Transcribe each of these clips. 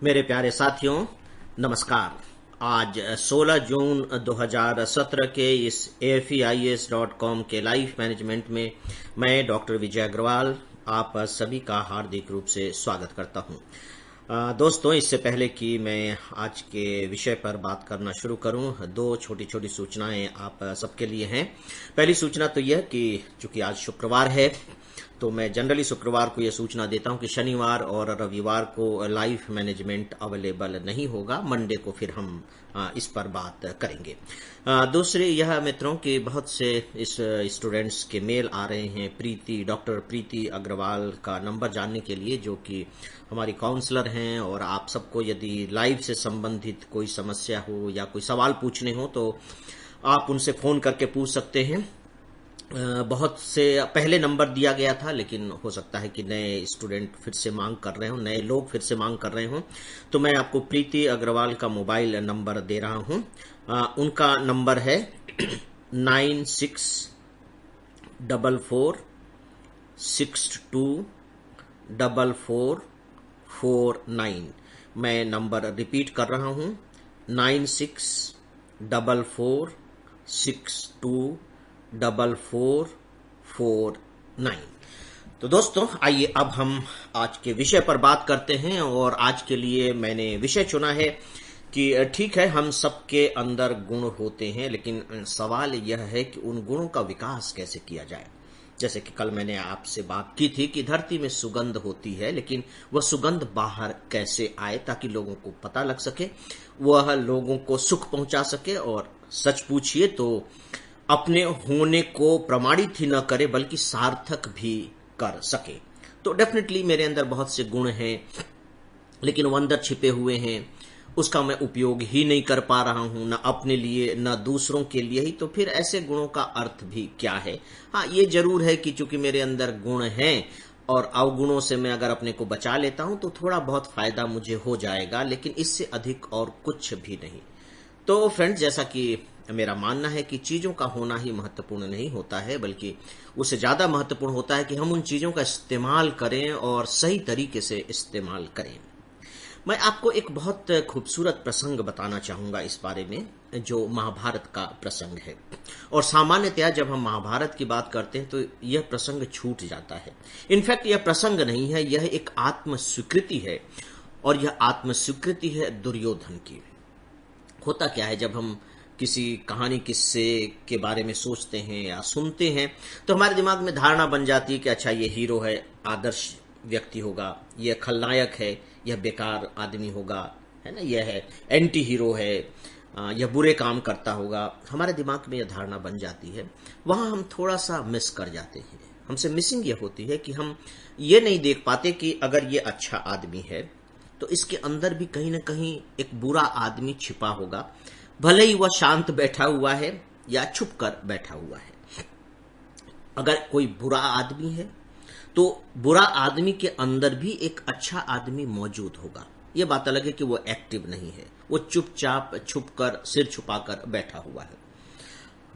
मेरे प्यारे साथियों, नमस्कार। आज 16 जून 2017 के इस AFEIAS.com के लाइफ मैनेजमेंट में मैं डॉक्टर विजय अग्रवाल आप सभी का हार्दिक रूप से स्वागत करता हूं। दोस्तों, इससे पहले कि मैं आज के विषय पर बात करना शुरू करूं, दो छोटी छोटी सूचनाएं आप सबके लिए हैं। पहली सूचना तो यह कि चूंकि आज शुक्रवार है तो मैं जनरली शुक्रवार को यह सूचना देता हूं कि शनिवार और रविवार को लाइफ मैनेजमेंट अवेलेबल नहीं होगा। मंडे को फिर हम इस पर बात करेंगे। दूसरे यह मित्रों कि बहुत से इस स्टूडेंट्स के मेल आ रहे हैं डॉक्टर प्रीति अग्रवाल का नंबर जानने के लिए, जो कि हमारी काउंसलर हैं, और आप सबको यदि लाइफ से संबंधित कोई समस्या हो या कोई सवाल पूछने हो तो आप उनसे फोन करके पूछ सकते हैं। बहुत से पहले नंबर दिया गया था, लेकिन हो सकता है कि नए स्टूडेंट फिर से मांग कर रहे हो, नए लोग फिर से मांग कर रहे हो, तो मैं आपको प्रीति अग्रवाल का मोबाइल नंबर दे रहा हूं। उनका नंबर है 9644624449। मैं नंबर रिपीट कर रहा हूं, 9644624449। तो दोस्तों, आइए अब हम आज के विषय पर बात करते हैं। और आज के लिए मैंने विषय चुना है कि ठीक है, हम सबके अंदर गुण होते हैं, लेकिन सवाल यह है कि उन गुणों का विकास कैसे किया जाए। जैसे कि कल मैंने आपसे बात की थी कि धरती में सुगंध होती है, लेकिन वह सुगंध बाहर कैसे आए ताकि लोगों को पता लग सके, वह लोगों को सुख पहुंचा सके, और सच पूछिए तो अपने होने को प्रमाणित ही न करे बल्कि सार्थक भी कर सके। तो डेफिनेटली मेरे अंदर बहुत से गुण हैं, लेकिन वो अंदर छिपे हुए हैं, उसका मैं उपयोग ही नहीं कर पा रहा हूं, न अपने लिए न दूसरों के लिए ही। तो फिर ऐसे गुणों का अर्थ भी क्या है? हाँ, ये जरूर है कि चूंकि मेरे अंदर गुण हैं और अवगुणों से मैं अगर अपने को बचा लेता हूं तो थोड़ा बहुत फायदा मुझे हो जाएगा, लेकिन इससे अधिक और कुछ भी नहीं। तो फ्रेंड्स, जैसा कि मेरा मानना है कि चीजों का होना ही महत्वपूर्ण नहीं होता है, बल्कि उससे ज्यादा महत्वपूर्ण होता है कि हम उन चीजों का इस्तेमाल करें और सही तरीके से इस्तेमाल करें। मैं आपको एक बहुत खूबसूरत प्रसंग बताना चाहूंगा इस बारे में, जो महाभारत का प्रसंग है। और सामान्यतया जब हम महाभारत की बात करते हैं तो यह प्रसंग छूट जाता है। इनफैक्ट यह प्रसंग नहीं है, यह एक आत्म स्वीकृति है, और यह आत्म स्वीकृति है दुर्योधन की। होता क्या है, जब हम किसी कहानी किस्से के बारे में सोचते हैं या सुनते हैं तो हमारे दिमाग में धारणा बन जाती है कि अच्छा, ये हीरो है, आदर्श व्यक्ति होगा, यह खलनायक है, यह बेकार आदमी होगा, है ना, यह है एंटी हीरो है, यह बुरे काम करता होगा। हमारे दिमाग में यह धारणा बन जाती है। वहां हम थोड़ा सा मिस कर जाते हैं। हमसे मिसिंग यह होती है कि हम ये नहीं देख पाते कि अगर ये अच्छा आदमी है तो इसके अंदर भी कहीं ना कहीं एक बुरा आदमी छिपा होगा, भले ही वह शांत बैठा हुआ है या छुप कर बैठा हुआ है। अगर कोई बुरा आदमी है तो बुरा आदमी के अंदर भी एक अच्छा आदमी मौजूद होगा। यह बात अलग है कि वो एक्टिव नहीं है, वो चुपचाप छुपकर सिर छुपाकर बैठा हुआ है।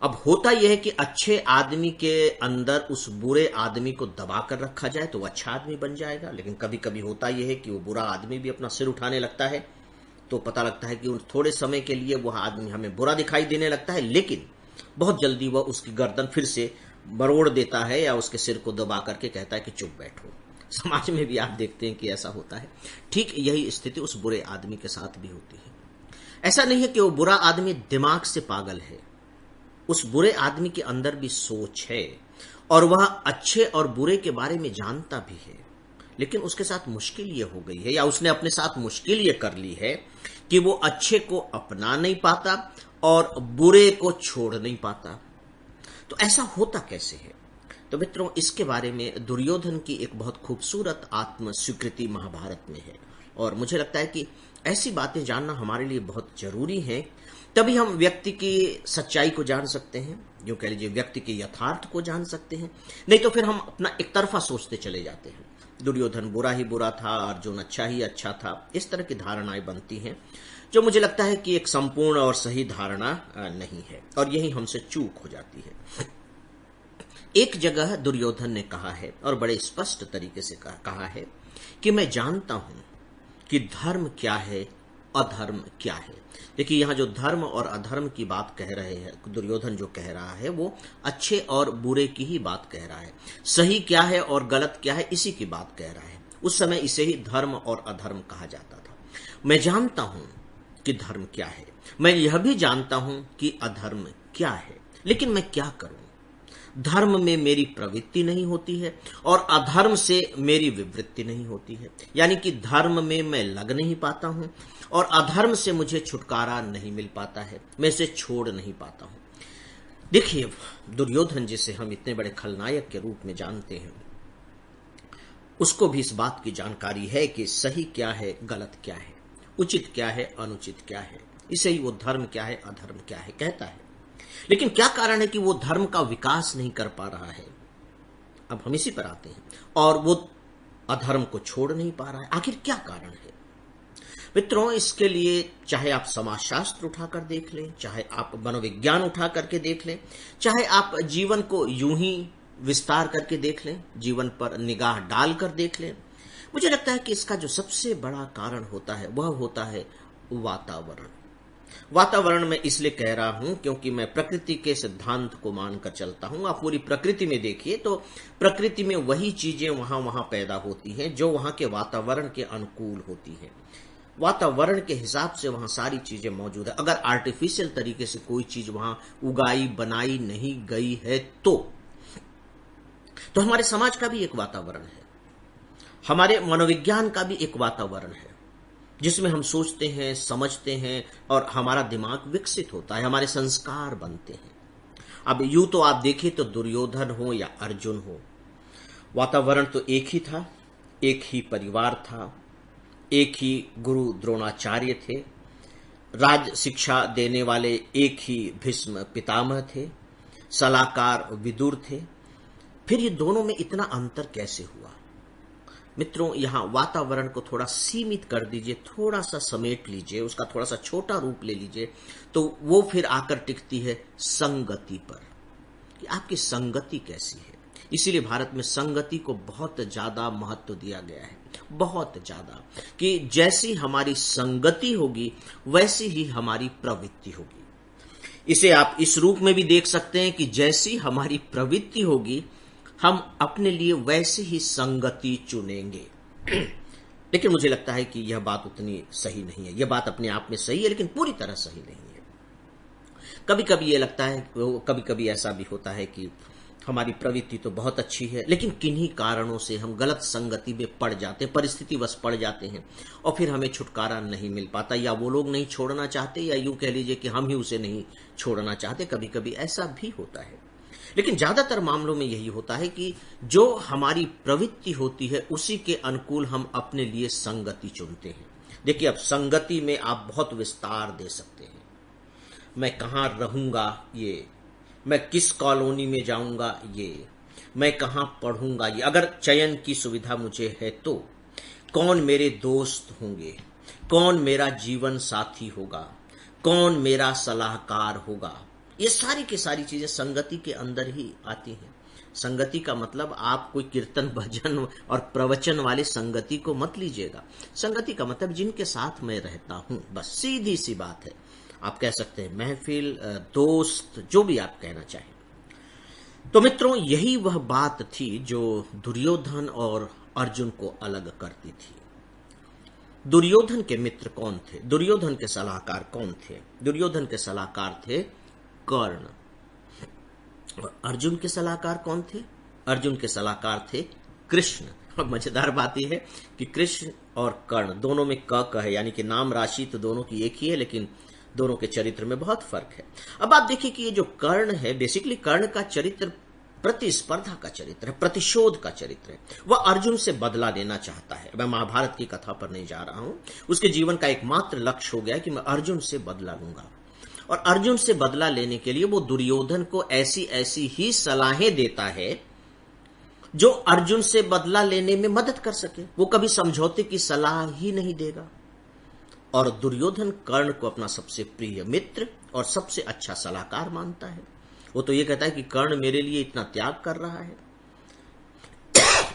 अब होता यह है कि अच्छे आदमी के अंदर उस बुरे आदमी को दबाकर रखा जाए तो वो अच्छा आदमी बन जाएगा, लेकिन कभी कभी होता यह है कि वो बुरा आदमी भी अपना सिर उठाने लगता है, तो पता लगता है कि थोड़े समय के लिए वह आदमी हमें बुरा दिखाई देने लगता है, लेकिन बहुत जल्दी वह उसकी गर्दन फिर से मरोड़ देता है या उसके सिर को दबा करके कहता है कि चुप बैठो। समाज में भी आप देखते हैं कि ऐसा होता है। ठीक यही स्थिति उस बुरे आदमी के साथ भी होती है। ऐसा नहीं है कि वो बुरा आदमी दिमाग से पागल है, उस बुरे आदमी के अंदर भी सोच है और वह अच्छे और बुरे के बारे में जानता भी है, लेकिन उसके साथ मुश्किल ये हो गई है, या उसने अपने साथ मुश्किल ये कर ली है कि वो अच्छे को अपना नहीं पाता और बुरे को छोड़ नहीं पाता। तो ऐसा होता कैसे है? तो मित्रों, इसके बारे में दुर्योधन की एक बहुत खूबसूरत आत्म स्वीकृति महाभारत में है, और मुझे लगता है कि ऐसी बातें जानना हमारे लिए बहुत जरूरी है। तभी हम व्यक्ति की सच्चाई को जान सकते हैं, जो कह लीजिए व्यक्ति के यथार्थ को जान सकते हैं। नहीं तो फिर हम अपना एक तरफा सोचते चले जाते हैं। दुर्योधन बुरा ही बुरा था, अर्जुन अच्छा ही अच्छा था, इस तरह की धारणाएं बनती हैं, जो मुझे लगता है कि एक संपूर्ण और सही धारणा नहीं है, और यही हमसे चूक हो जाती है। एक जगह दुर्योधन ने कहा है, और बड़े स्पष्ट तरीके से कहा है, कि मैं जानता हूं कि धर्म क्या है, अधर्म क्या है। देखिए, यहां जो धर्म और अधर्म की बात कह रहे हैं, दुर्योधन जो कह रहा है वो अच्छे और बुरे की ही बात कह रहा है। सही क्या है और गलत क्या है, इसी की बात कह रहा है। उस समय इसे ही धर्म और अधर्म कहा जाता था। मैं जानता हूं कि धर्म क्या है, मैं यह भी जानता हूं कि अधर्म क्या है, लेकिन मैं क्या करूं? धर्म में मेरी प्रवृत्ति नहीं होती है और अधर्म से मेरी विवृत्ति नहीं होती है। यानी कि धर्म में मैं लग नहीं पाता हूं और अधर्म से मुझे छुटकारा नहीं मिल पाता है, मैं इसे छोड़ नहीं पाता हूं। देखिए, दुर्योधन जिसे हम इतने बड़े खलनायक के रूप में जानते हैं, उसको भी इस बात की जानकारी है कि सही क्या है, गलत क्या है, उचित क्या है, अनुचित क्या है। इसे ही वो धर्म क्या है, अधर्म क्या है कहता है। लेकिन क्या कारण है कि वो धर्म का विकास नहीं कर पा रहा है? अब हम इसी पर आते हैं। और वो अधर्म को छोड़ नहीं पा रहा है, आखिर क्या कारण है? मित्रों, इसके लिए चाहे आप समाजशास्त्र उठाकर देख लें, चाहे आप मनोविज्ञान उठा करके देख लें, चाहे आप जीवन को यूं ही विस्तार करके देख लें, जीवन पर निगाह डालकर देख लें, मुझे लगता है कि इसका जो सबसे बड़ा कारण होता है वह होता है वातावरण। वातावरण में इसलिए कह रहा हूं क्योंकि मैं प्रकृति के सिद्धांत को मानकर चलता हूं। आप पूरी प्रकृति में देखिए तो प्रकृति में वही चीजें वहां पैदा होती हैं जो वहां के वातावरण के अनुकूल होती हैं। वातावरण के हिसाब से वहां सारी चीजें मौजूद है। अगर आर्टिफिशियल तरीके से कोई चीज वहां उगाई बनाई नहीं गई है तो हमारे समाज का भी एक वातावरण है, हमारे मनोविज्ञान का भी एक वातावरण है जिसमें हम सोचते हैं, समझते हैं और हमारा दिमाग विकसित होता है, हमारे संस्कार बनते हैं। अब यूं तो आप देखिए तो दुर्योधन हो या अर्जुन हो, वातावरण तो एक ही था, एक ही परिवार था, एक ही गुरु द्रोणाचार्य थे, राज शिक्षा देने वाले एक ही भीष्म पितामह थे, सलाहकार विदुर थे। फिर ये दोनों में इतना अंतर कैसे हुआ? मित्रों, यहां वातावरण को थोड़ा सीमित कर दीजिए, थोड़ा सा समेट लीजिए, उसका थोड़ा सा छोटा रूप ले लीजिए, तो वो फिर आकर टिकती है संगति पर, कि आपकी संगति कैसी है। इसीलिए भारत में संगति को बहुत ज्यादा महत्व दिया गया है, बहुत ज्यादा, कि जैसी हमारी संगति होगी वैसी ही हमारी प्रवृत्ति होगी। इसे आप इस रूप में भी देख सकते हैं कि जैसी हमारी प्रवृत्ति होगी हम अपने लिए वैसे ही संगति चुनेंगे। लेकिन मुझे लगता है कि यह बात उतनी सही नहीं है। यह बात अपने आप में सही है लेकिन पूरी तरह सही नहीं है। कभी कभी यह लगता है, कभी कभी ऐसा भी होता है कि हमारी प्रवृत्ति तो बहुत अच्छी है लेकिन किन्हीं कारणों से हम गलत संगति में पड़ जाते हैं, परिस्थितिवश पड़ जाते हैं और फिर हमें छुटकारा नहीं मिल पाता, या वो लोग नहीं छोड़ना चाहते, या यूं कह लीजिए कि हम ही उसे नहीं छोड़ना चाहते। कभी कभी ऐसा भी होता है, लेकिन ज्यादातर मामलों में यही होता है कि जो हमारी प्रवृत्ति होती है उसी के अनुकूल हम अपने लिए संगति चुनते हैं। देखिए, अब संगति में आप बहुत विस्तार दे सकते हैं। मैं कहां रहूंगा, ये, मैं किस कॉलोनी में जाऊंगा, ये, मैं कहां पढ़ूंगा, ये, अगर चयन की सुविधा मुझे है तो, कौन मेरे दोस्त होंगे, कौन मेरा जीवन साथी होगा, कौन मेरा सलाहकार होगा, ये सारी की सारी चीजें संगति के अंदर ही आती हैं। संगति का मतलब आप कोई कीर्तन भजन और प्रवचन वाले संगति को मत लीजिएगा। संगति का मतलब जिनके साथ मैं रहता हूं, बस सीधी सी बात है। आप कह सकते हैं महफिल, दोस्त, जो भी आप कहना चाहें। तो मित्रों, यही वह बात थी जो दुर्योधन और अर्जुन को अलग करती थी। दुर्योधन के मित्र कौन थे? दुर्योधन के सलाहकार कौन थे? दुर्योधन के सलाहकार थे कर्ण। और अर्जुन के सलाहकार कौन थे? अर्जुन के सलाहकार थे कृष्ण। अब मजेदार बात यह है कि कृष्ण और कर्ण दोनों में क है, यानी कि नाम राशि तो दोनों की एक ही है लेकिन दोनों के चरित्र में बहुत फर्क है। अब आप देखिए कि ये जो कर्ण है, बेसिकली कर्ण का चरित्र प्रतिस्पर्धा का चरित्र है, प्रतिशोध का चरित्र है। वह अर्जुन से बदला लेना चाहता है। मैं महाभारत की कथा पर नहीं जा रहा हूं। उसके जीवन का एकमात्र लक्ष्य हो गया कि मैं अर्जुन से बदला लूंगा, और अर्जुन से बदला लेने के लिए वो दुर्योधन को ऐसी ऐसी ही सलाहें देता है जो अर्जुन से बदला लेने में मदद कर सके। वो कभी समझौते की सलाह ही नहीं देगा। और दुर्योधन कर्ण को अपना सबसे प्रिय मित्र और सबसे अच्छा सलाहकार मानता है। वो तो ये कहता है कि कर्ण मेरे लिए इतना त्याग कर रहा है।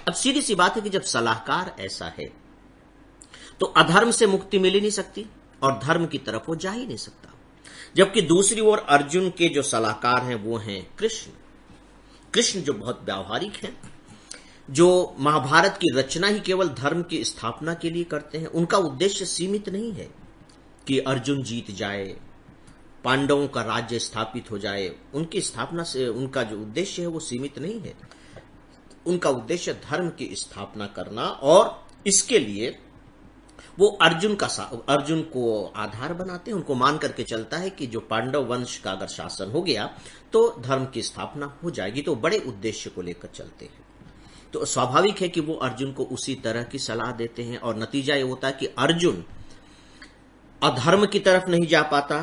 अब सीधी सी बात है कि जब सलाहकार ऐसा है तो अधर्म से मुक्ति मिल ही नहीं सकती और धर्म की तरफ वो जा ही नहीं सकता। जबकि दूसरी ओर अर्जुन के जो सलाहकार हैं वो हैं कृष्ण। कृष्ण जो बहुत व्यावहारिक हैं, जो महाभारत की रचना ही केवल धर्म की स्थापना के लिए करते हैं। उनका उद्देश्य सीमित नहीं है कि अर्जुन जीत जाए, पांडवों का राज्य स्थापित हो जाए। उनकी स्थापना से उनका जो उद्देश्य है वो सीमित नहीं है। उनका उद्देश्य धर्म की स्थापना करना, और इसके लिए वो अर्जुन को आधार बनाते हैं। उनको मान करके चलता है कि जो पांडव वंश का अगर शासन हो गया तो धर्म की स्थापना हो जाएगी। तो बड़े उद्देश्य को लेकर चलते हैं। तो स्वाभाविक है कि वो अर्जुन को उसी तरह की सलाह देते हैं, और नतीजा ये होता है कि अर्जुन अधर्म की तरफ नहीं जा पाता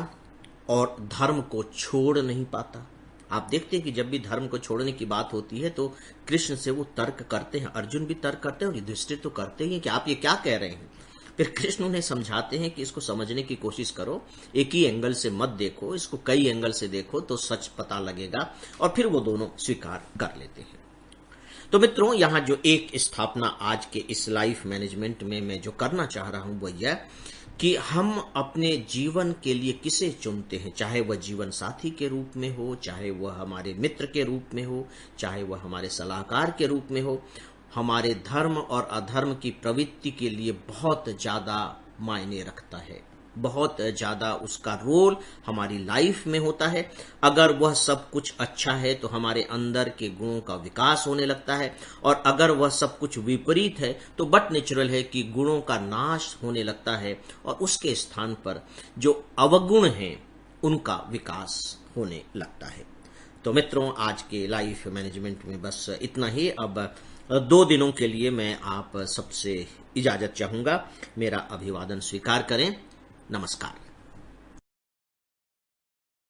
और धर्म को छोड़ नहीं पाता। आप देखते हैं कि जब भी धर्म को छोड़ने की बात होती है तो कृष्ण से वो तर्क करते हैं, अर्जुन भी तर्क करते हैं और युधिष्ठिर तो करते ही हैं कि आप ये क्या कह रहे हैं। फिर कृष्ण उन्हें समझाते हैं कि इसको समझने की कोशिश करो, एक ही एंगल से मत देखो, इसको कई एंगल से देखो तो सच पता लगेगा। और फिर वो दोनों स्वीकार कर लेते हैं। तो मित्रों, यहां जो एक स्थापना आज के इस लाइफ मैनेजमेंट में मैं जो करना चाह रहा हूं वो यह कि हम अपने जीवन के लिए किसे चुनते हैं, चाहे वह जीवन साथी के रूप में हो, चाहे वह हमारे मित्र के रूप में हो, चाहे वह हमारे सलाहकार के रूप में हो, हमारे धर्म और अधर्म की प्रवृत्ति के लिए बहुत ज्यादा मायने रखता है। बहुत ज्यादा उसका रोल हमारी लाइफ में होता है। अगर वह सब कुछ अच्छा है तो हमारे अंदर के गुणों का विकास होने लगता है, और अगर वह सब कुछ विपरीत है तो बट नेचुरल है कि गुणों का नाश होने लगता है, और उसके स्थान पर जो अवगुण हैं उनका विकास होने लगता है। तो मित्रों, आज के लाइफ मैनेजमेंट में बस इतना ही। अब 2 दिनों के लिए मैं आप सबसे इजाजत चाहूंगा। मेरा अभिवादन स्वीकार करें। नमस्कार।